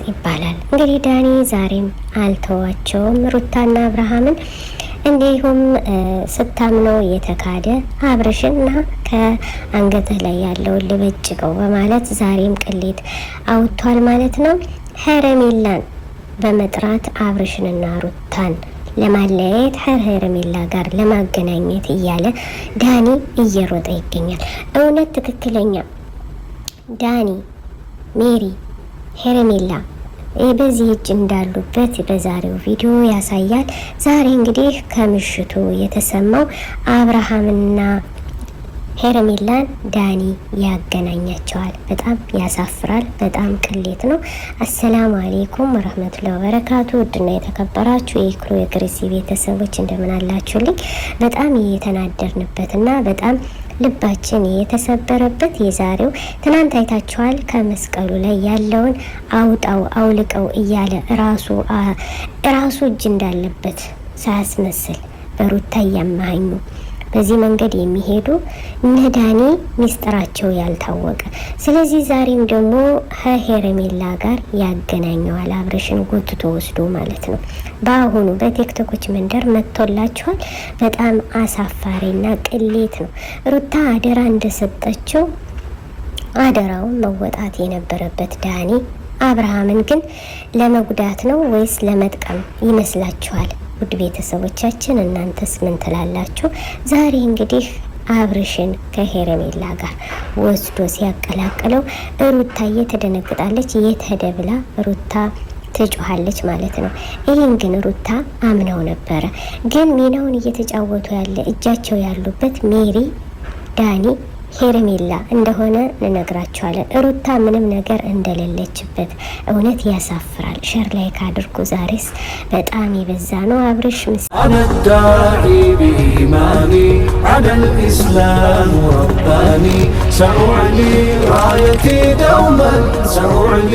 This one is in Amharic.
ይባላል። እንግዲህ ዳኒ ዛሬም አልተዋቸውም ሩታና አብርሃምን እንዲሁም ስታምነው የተካደ አብርሽና ከአንገትህ ላይ ያለውን ልበጭቀው በማለት ዛሬም ቅሌት አውጥቷል ማለት ነው። ሄረሜላን በመጥራት አብርሽንና ሩታን ለማለያየት ሄረሜላ ጋር ለማገናኘት እያለ ዳኒ እየሮጠ ይገኛል። እውነት ትክክለኛ ዳኒ፣ ሜሪ፣ ሄረሜላ በዚህ እጅ እንዳሉበት በዛሬው ቪዲዮ ያሳያል። ዛሬ እንግዲህ ከምሽቱ የተሰማው አብርሃምና ሄረሜላን ዳኒ ያገናኛቸዋል። በጣም ያሳፍራል። በጣም ቅሌት ነው። አሰላሙ አሌይኩም ወረህመቱላሂ ወበረካቱ። ውድና የተከበራችሁ የኢክሩ የክሪሲ ቤተሰቦች እንደምን አላችሁልኝ? በጣም የተናደርንበትና በጣም ልባችን የተሰበረበት የዛሬው ትናንት አይታችኋል። ከመስቀሉ ላይ ያለውን አውጣው አውልቀው እያለ ራሱ እጅ እንዳለበት ሳያስመስል በሩታ እያማኙ በዚህ መንገድ የሚሄዱ እነ ዳኒ ሚስጥራቸው ያልታወቀ። ስለዚህ ዛሬም ደግሞ ከሄረሜላ ጋር ያገናኘዋል። አብርሽን ጎትቶ ወስዶ ማለት ነው። በአሁኑ በቲክቶኮች መንደር መጥቶላችኋል። በጣም አሳፋሪና ቅሌት ነው። ሩታ አደራ እንደሰጠችው አደራውን መወጣት የነበረበት ዳኒ አብርሃምን ግን ለመጉዳት ነው ወይስ ለመጥቀም ይመስላችኋል? ውድ ቤተሰቦቻችን እናንተስ ምን ትላላችሁ? ዛሬ እንግዲህ አብርሽን ከሄረሜላ ጋር ወስዶ ሲያቀላቅለው ሩታዬ ትደነግጣለች። የት ሄደ ብላ ሩታ ትጮሃለች ማለት ነው። ይህን ግን ሩታ አምነው ነበረ። ግን ሚናውን እየተጫወቱ ያለ እጃቸው ያሉበት ሜሪ፣ ዳኒ፣ ሄረሜላ እንደሆነ እንነግራችኋለን። ሩታ ምንም ነገር እንደሌለችበት እውነት ያሳፍራል። ሸር ላይ ካድርጉ። ዛሬስ በጣም የበዛ ነው። አብርሽ አነዳዒ ቢኢማኒ አለል ኢስላም ረባኒ ሰኡዕሊ ራየቲ ደውመን ሰኡዕሊ